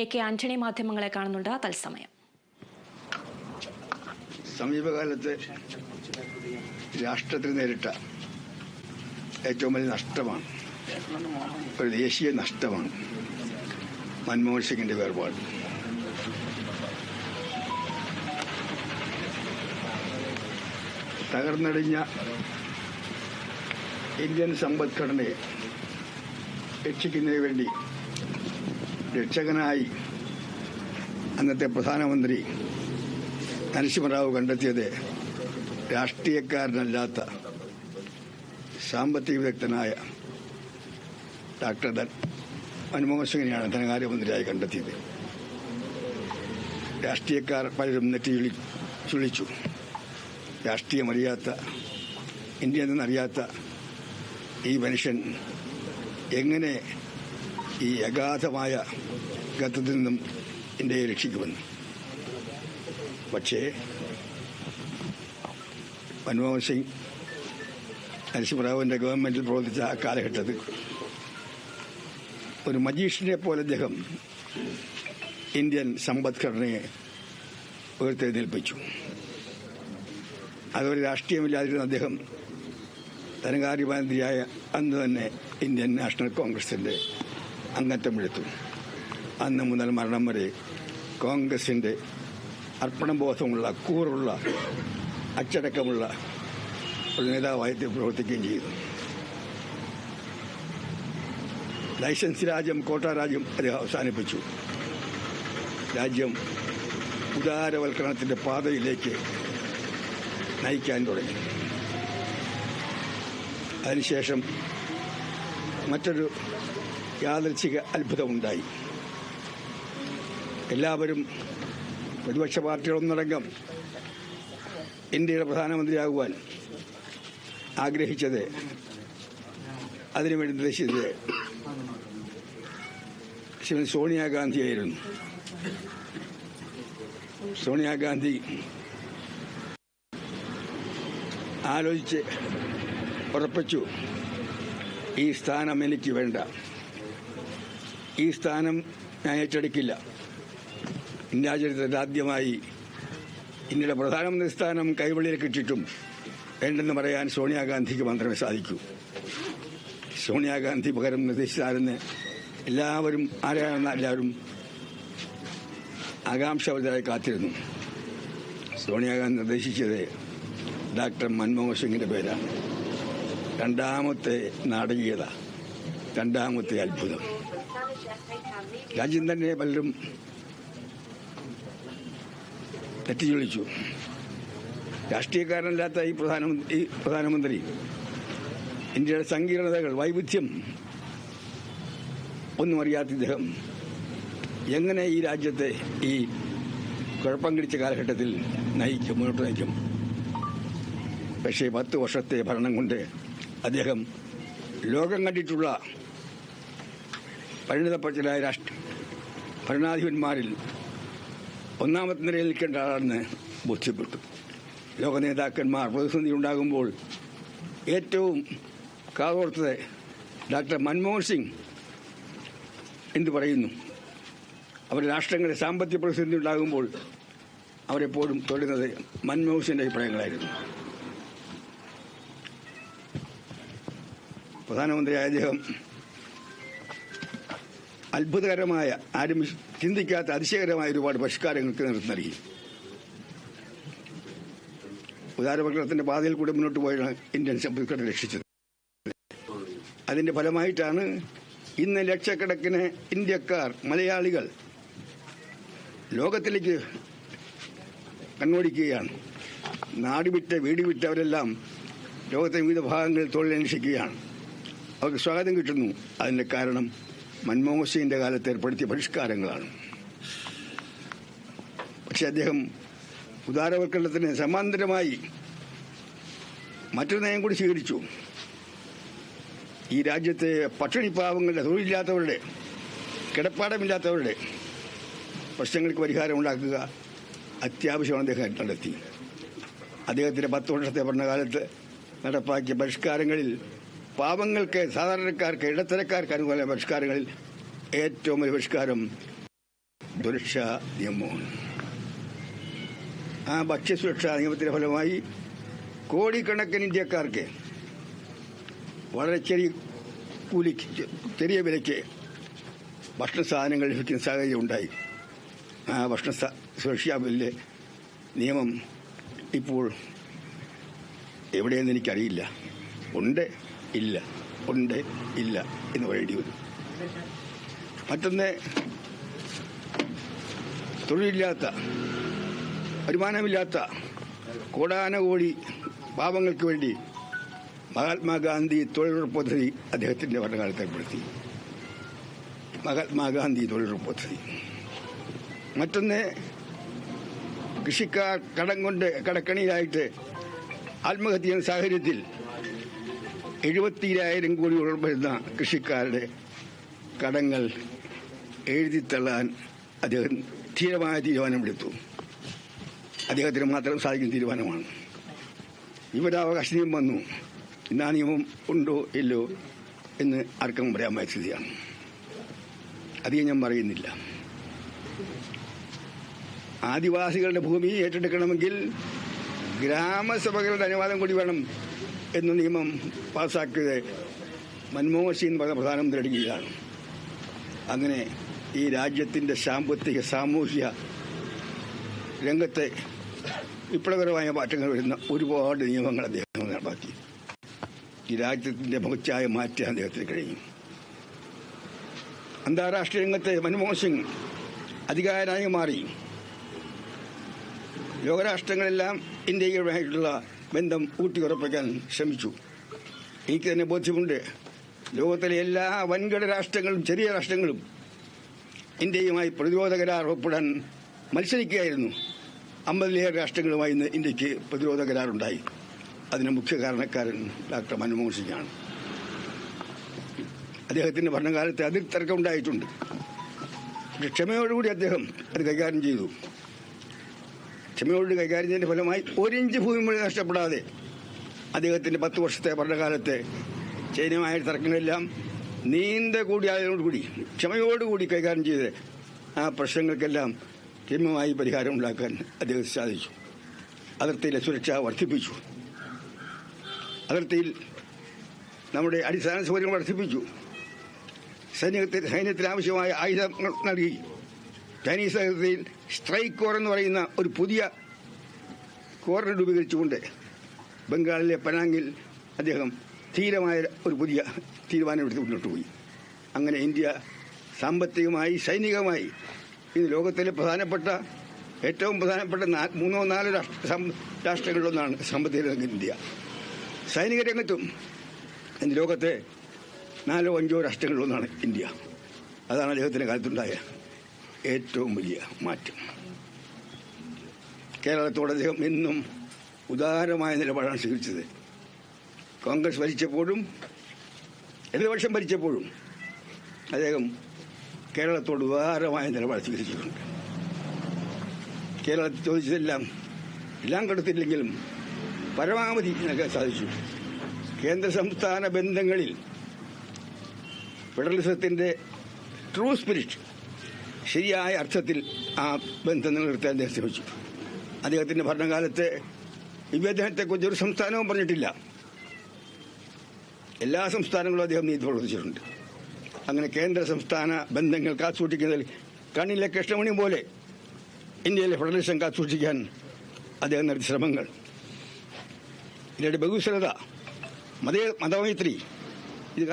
AK Antony മാധ്യമങ്ങളെ കാണുന്നുണ്ട് തത്സമയം. സമീപകാലത്ത് രാഷ്ട്രത്തിന് നേരിട്ട ഏറ്റവും വലിയ നഷ്ടമാണ്, ഒരു ദേശീയ നഷ്ടമാണ് മൻമോഹൻ സിംഗിന്റെ വേർപാട്. തകർന്നടിഞ്ഞ ഇന്ത്യൻ സമ്പദ്ഘടനയെ രക്ഷിക്കുന്നതിന് വേണ്ടി രക്ഷകനായി അന്നത്തെ പ്രധാനമന്ത്രി നരസിംഹറാവു കണ്ടെത്തിയത് രാഷ്ട്രീയക്കാരനല്ലാത്ത സാമ്പത്തിക വിദഗ്ധനായ ഡോക്ടർ മൻമോഹൻ സിംഗിനെയാണ് ധനകാര്യമന്ത്രിയായി കണ്ടെത്തിയത്. രാഷ്ട്രീയക്കാർ പലരും നെറ്റി ചുളിച്ചു. രാഷ്ട്രീയമറിയാത്ത, ഇന്ത്യ എന്നറിയാത്ത ഈ മനുഷ്യൻ എങ്ങനെ ഈ അഗാധമായ ഗർത്തത്തിൽ നിന്നും ഇന്ത്യയെ രക്ഷിക്കുമെന്ന്. പക്ഷേ മൻമോഹൻ സിംഗ് നരസിംഹറാവുവിന്റെ ഗവൺമെന്റിൽ പ്രവർത്തിച്ച ആ കാലഘട്ടത്തിൽ ഒരു മജീഷ്യനെ പോലെ അദ്ദേഹം ഇന്ത്യൻ സമ്പദ്ഘടനയെ ഉയർത്തെഴുന്നേൽപ്പിച്ചു. അതൊരു രാഷ്ട്രീയമില്ലാതിരുന്ന അദ്ദേഹം ധനകാര്യമന്ത്രിയായ അന്ന് തന്നെ ഇന്ത്യൻ നാഷണൽ കോൺഗ്രസിന്റെ അംഗത്വമെടുത്തു. അന്ന് മുതൽ മരണം വരെ കോൺഗ്രസിന്റെ അർപ്പണബോധമുള്ള, കൂറുള്ള, അച്ചടക്കമുള്ള ഒരു നേതാവായി പ്രവർത്തിക്കുകയും ചെയ്തു. ലൈസൻസ് രാജ്യം, കോട്ട രാജ്യം അദ്ദേഹം അവസാനിപ്പിച്ചു. രാജ്യം ഉദാരവൽക്കരണത്തിന്റെ പാതയിലേക്ക് നയിക്കാൻ തുടങ്ങി. അതിനുശേഷം മറ്റൊരു യാദൃച്ഛിക അത്ഭുതമുണ്ടായി. എല്ലാവരും, പ്രതിപക്ഷ പാർട്ടികളൊന്നടങ്കം ഇന്ത്യയുടെ പ്രധാനമന്ത്രിയാകുവാൻ ആഗ്രഹിച്ചത്, അതിനുവേണ്ടി നിർദ്ദേശിച്ചത് ശ്രീമതി സോണിയാഗാന്ധിയായിരുന്നു. സോണിയാഗാന്ധി ആലോചിച്ച് ഉറപ്പിച്ചു, ഈ സ്ഥാനം എനിക്ക് വേണ്ട, ഈ സ്ഥാനം ഞാൻ ഏറ്റെടുക്കില്ല. ഇന്ത്യ ചരിത്രത്തിൽ ആദ്യമായി ഇന്ത്യയുടെ പ്രധാനമന്ത്രി സ്ഥാനം കൈവെള്ളിയിൽ കിട്ടിയിട്ടും വേണ്ടെന്ന് പറയാൻ സോണിയാഗാന്ധിക്ക് മാത്രമേ സാധിക്കൂ. സോണിയാഗാന്ധി പകരം നിർദ്ദേശിച്ചാരെന്ന് എല്ലാവരും, ആരാണെന്ന് എല്ലാവരും ആകാംക്ഷാവരായി കാത്തിരുന്നു. സോണിയാഗാന്ധി നിർദ്ദേശിച്ചത് ഡോക്ടർ മൻമോഹൻ സിംഗിന്റെ പേരാണ്. രണ്ടാമത്തെ നാടകീയത, രണ്ടാമത്തെ അത്ഭുതം. രാജ്യം തന്നെ പലരും തെറ്റിച്ചൊളിച്ചു. രാഷ്ട്രീയക്കാരനല്ലാത്ത ഈ പ്രധാനമന്ത്രി ഇന്ത്യയുടെ സങ്കീർണതകൾ, വൈവിധ്യം ഒന്നും അറിയാത്ത ഇദ്ദേഹം എങ്ങനെ ഈ രാജ്യത്തെ ഈ കുഴപ്പം പിടിച്ച കാലഘട്ടത്തിൽ മുന്നോട്ട് നയിക്കും? പക്ഷേ 10 വർഷത്തെ ഭരണം കൊണ്ട് അദ്ദേഹം ലോകം കണ്ടിട്ടുള്ള പരിണിതപ്പറ്റലായ ഭരണാധിപന്മാരിൽ ഒന്നാമത്തെ നിലയിൽ നിൽക്കേണ്ട ആളാണെന്ന് ബോധ്യപ്പെട്ടു. ലോക നേതാക്കന്മാർ പ്രതിസന്ധി ഉണ്ടാകുമ്പോൾ ഏറ്റവും കാതോർത്തത് ഡോക്ടർ മൻമോഹൻ സിംഗ് എന്തു പറയുന്നു? അവർ രാഷ്ട്രങ്ങളുടെ സാമ്പത്തിക പ്രതിസന്ധി ഉണ്ടാകുമ്പോൾ അവരെപ്പോഴും തൊടുന്നത് മൻമോഹൻ സിംഗിന്റെ അഭിപ്രായങ്ങളായിരുന്നു. പ്രധാനമന്ത്രിയായ അദ്ദേഹം അത്ഭുതകരമായ, ആരും ചിന്തിക്കാത്ത അതിശയകരമായ ഒരുപാട് പരിഷ്കാരങ്ങൾക്ക് നേതൃത്വം നൽകി. ഉദാരവൽക്കരണത്തിന്റെ പാതയിൽ കൂടെ മുന്നോട്ട് പോയാണ് ഇന്ത്യൻ സമ്പദ്ഘടന രക്ഷിച്ചത്. അതിന്റെ ഫലമായിട്ടാണ് ഇന്ന് ലക്ഷക്കണക്കിന് ഇന്ത്യക്കാർ, മലയാളികൾ ലോകത്തിലേക്ക് കണ്ണോടിക്കുകയാണ്. നാട് വിട്ട്, വീട് വിട്ടവരെല്ലാം ലോകത്തെ വിവിധ ഭാഗങ്ങളിൽ തൊഴിലന്വേഷിക്കുകയാണ്. അവർക്ക് സ്വാഗതം കിട്ടുന്നു. അതിന്റെ കാരണം മൻമോഹൻ സിംഗിന്റെ കാലത്ത് ഏർപ്പെടുത്തിയ പരിഷ്കാരങ്ങളാണ്. പക്ഷെ അദ്ദേഹം ഉദാരവൽക്കരണത്തിന് സമാന്തരമായി മറ്റൊരു നയം കൂടി സ്വീകരിച്ചു. ഈ രാജ്യത്തെ പട്ടിണി പാവങ്ങളുടെ, തൊഴിലില്ലാത്തവരുടെ, കിടപ്പാടമില്ലാത്തവരുടെ പ്രശ്നങ്ങൾക്ക് പരിഹാരമുണ്ടാക്കുക അത്യാവശ്യമാണ് അദ്ദേഹം നടത്തി. അദ്ദേഹത്തിന്റെ 10 വർഷത്തെ ഭരണകാലത്ത് നടപ്പാക്കിയ പരിഷ്കാരങ്ങളിൽ പാവങ്ങൾക്ക്, സാധാരണക്കാർക്ക്, ഇടത്തരക്കാർക്ക് അനുകൂല പരിഷ്കാരങ്ങളിൽ ഏറ്റവും വലിയ പരിഷ്കാരം സുരക്ഷാ നിയമമാണ്. ആ ഭക്ഷ്യസുരക്ഷാ നിയമത്തിന്റെ ഫലമായി കോടിക്കണക്കിന് ഇന്ത്യക്കാർക്ക് വളരെ ചെറിയ വിലയ്ക്ക് ഭക്ഷണ സാധനങ്ങൾ ലഭിക്കുന്ന സാഹചര്യം ഉണ്ടായി. ആ ഭക്ഷണ സുരക്ഷാ ബില്ല് നിയമം ഇപ്പോൾ എവിടെയെന്ന് എനിക്കറിയില്ല. ഉണ്ട് ഇല്ല, ഉണ്ട് ഇല്ല എന്ന് പറയേണ്ടി വരും. മറ്റൊന്ന്, തൊഴിലില്ലാത്ത, വരുമാനമില്ലാത്ത കോടാനകോടി പാവങ്ങൾക്ക് വേണ്ടി മഹാത്മാഗാന്ധി തൊഴിലുറപ്പ് പദ്ധതി അദ്ദേഹത്തിന്റെ ഭരണകാലത്ത് ഏർപ്പെടുത്തി. മഹാത്മാഗാന്ധി തൊഴിലുറപ്പ് പദ്ധതി. മറ്റൊന്ന്, കൃഷിക്കാർ കടം കൊണ്ട് കടക്കണിയിലായിട്ട് ആത്മഹത്യ ചെയ്യുന്ന സാഹചര്യത്തിൽ 72,000 കോടി വരുന്ന കൃഷിക്കാരുടെ കടങ്ങൾ എഴുതിത്തള്ളാൻ അദ്ദേഹം ധീരമായ തീരുമാനമെടുത്തു. അദ്ദേഹത്തിന് മാത്രം സാധിക്കുന്ന തീരുമാനമാണ്. വിവരാവകാശ നിയമം വന്നു. ഇന്ന് ആ നിയമം ഉണ്ടോ ഇല്ലോ എന്ന് ആർക്കും പറയാൻ സ്ഥിതിയാണ്. അധികം ഞാൻ പറയുന്നില്ല. ആദിവാസികളുടെ ഭൂമി ഏറ്റെടുക്കണമെങ്കിൽ ഗ്രാമസഭകളുടെ അനുവാദം കൂടി വേണം എന്ന നിയമം പാസ്സാക്കിയത് മൻമോഹൻ സിംഗ് പറഞ്ഞ പ്രധാനമന്ത്രിയുടെ കീഴിലാണ്. അങ്ങനെ ഈ രാജ്യത്തിന്റെ സാമ്പത്തിക സാമൂഹിക രംഗത്തെ വിപ്ലവകരമായ മാറ്റങ്ങൾ വരുന്ന ഒരുപാട് നിയമങ്ങൾ അദ്ദേഹം നടപ്പാക്കി. ഈ രാജ്യത്തിന്റെ മുഖച്ഛായ മാറ്റാൻ അദ്ദേഹത്തിന് കഴിഞ്ഞു. അന്താരാഷ്ട്ര രംഗത്തെ മൻമോഹൻ സിംഗ് അധികാരനായി മാറി. ലോകരാഷ്ട്രങ്ങളെല്ലാം ഇന്ത്യയുമായിട്ടുള്ള ബന്ധം ഊട്ടിയുറപ്പിക്കാൻ ശ്രമിച്ചു. എനിക്ക് തന്നെ ബോധ്യമുണ്ട്, ലോകത്തിലെ എല്ലാ വൻകിട രാഷ്ട്രങ്ങളും ചെറിയ രാഷ്ട്രങ്ങളും ഇന്ത്യയുമായി പ്രതിരോധ കരാർ ഒപ്പിടാൻ മത്സരിക്കുകയായിരുന്നു. 50-ലേറെ രാഷ്ട്രങ്ങളുമായി ഇന്ന് ഇന്ത്യക്ക് പ്രതിരോധ കരാറുണ്ടായി. അതിന് മുഖ്യ കാരണക്കാരൻ ഡോക്ടർ മൻമോഹൻ സിംഗാണ്. അദ്ദേഹത്തിന്റെ ഭരണകാലത്ത് അതിർത്തർക്കം ഉണ്ടായിട്ടുണ്ട്. പക്ഷെ ക്ഷമയോടുകൂടി അദ്ദേഹം അത് കൈകാര്യം ചെയ്തു. ക്ഷമയോട് കൈകാര്യം ചെയ്യുന്നതിന്റെ ഫലമായി 1 ഇഞ്ച് ഭൂമി മുഴുവൻ നഷ്ടപ്പെടാതെ അദ്ദേഹത്തിന്റെ 10 വർഷത്തെ ഭരണകാലത്ത് ചൈനയുമായ തർക്കങ്ങളെല്ലാം നീണ്ട കൂടിയായതോടുകൂടി ക്ഷമയോടുകൂടി കൈകാര്യം ചെയ്ത് ആ പ്രശ്നങ്ങൾക്കെല്ലാം രമ്യമായി പരിഹാരം ഉണ്ടാക്കാൻ അദ്ദേഹത്തിന് സാധിച്ചു. അതിർത്തിയിലെ സുരക്ഷ വർദ്ധിപ്പിച്ചു. അതിർത്തിയിൽ നമ്മുടെ അടിസ്ഥാന സൗകര്യങ്ങൾ വർദ്ധിപ്പിച്ചു. സൈന്യത്തിന് ആവശ്യമായ ആയുധങ്ങൾ നൽകി. ചൈനീസ് അതിർത്തിയിൽ സ്ട്രൈക്ക് കോർ എന്ന് പറയുന്ന ഒരു പുതിയ കോറിനെ രൂപീകരിച്ചുകൊണ്ട് ബംഗാളിലെ പനാങ്ങിൽ അദ്ദേഹം ധീരമായ ഒരു പുതിയ തീരുമാനമെടുത്ത് മുന്നോട്ട് പോയി. അങ്ങനെ ഇന്ത്യ സാമ്പത്തികമായി സൈനികമായി ഇന്ന് ലോകത്തിലെ ഏറ്റവും പ്രധാനപ്പെട്ട 3-4 രാഷ്ട്രങ്ങളിലൊന്നാണ് സാമ്പത്തിക രംഗം ഇന്ത്യ. സൈനിക രംഗത്തും ഇന്ന് ലോകത്തെ 4-5 രാഷ്ട്രങ്ങളിലൊന്നാണ് ഇന്ത്യ. അതാണ് അദ്ദേഹത്തിന്റെ കാലത്തുണ്ടായ ഏറ്റവും വലിയ മാറ്റം. കേരളത്തോട് അദ്ദേഹം എന്നും ഉദാരമായ നിലപാടാണ് സ്വീകരിച്ചത്. കോൺഗ്രസ് ഭരിച്ചപ്പോഴും ഇടതുപക്ഷം ഭരിച്ചപ്പോഴും അദ്ദേഹം കേരളത്തോട് ഉദാരമായ നിലപാട് സ്വീകരിച്ചിട്ടുണ്ട്. കേരളത്തിൽ ചോദിച്ചതെല്ലാം കൊടുത്തില്ലെങ്കിലും പരമാവധി നൽകാൻ സാധിച്ചു. കേന്ദ്ര സംസ്ഥാന ബന്ധങ്ങളിൽ ഫെഡറലിസത്തിന്റെ ട്രൂ സ്പിരിറ്റ്, ശരിയായ അർത്ഥത്തിൽ ആ ബന്ധം നിലനിർത്താൻ അദ്ദേഹം ശ്രമിച്ചു. അദ്ദേഹത്തിന്റെ ഭരണകാലത്ത് വിഭജനത്തെക്കുറിച്ച് ഒരു സംസ്ഥാനവും പറഞ്ഞിട്ടില്ല. എല്ലാ സംസ്ഥാനങ്ങളും അദ്ദേഹം നീതി പ്രവർത്തിച്ചിട്ടുണ്ട്. അങ്ങനെ കേന്ദ്ര സംസ്ഥാന ബന്ധങ്ങൾ കാത്തുസൂക്ഷിക്കുന്നതിൽ കണ്ണിലെ കൃഷ്ണമണി പോലെ ഇന്ത്യയിലെ ഫെഡറലിസം കാത്തുസൂക്ഷിക്കാൻ അദ്ദേഹം നടത്തിയ ശ്രമങ്ങൾ, ഇതിന്റെ ബഹുസ്വരത, മതമൈത്രി, ഇത്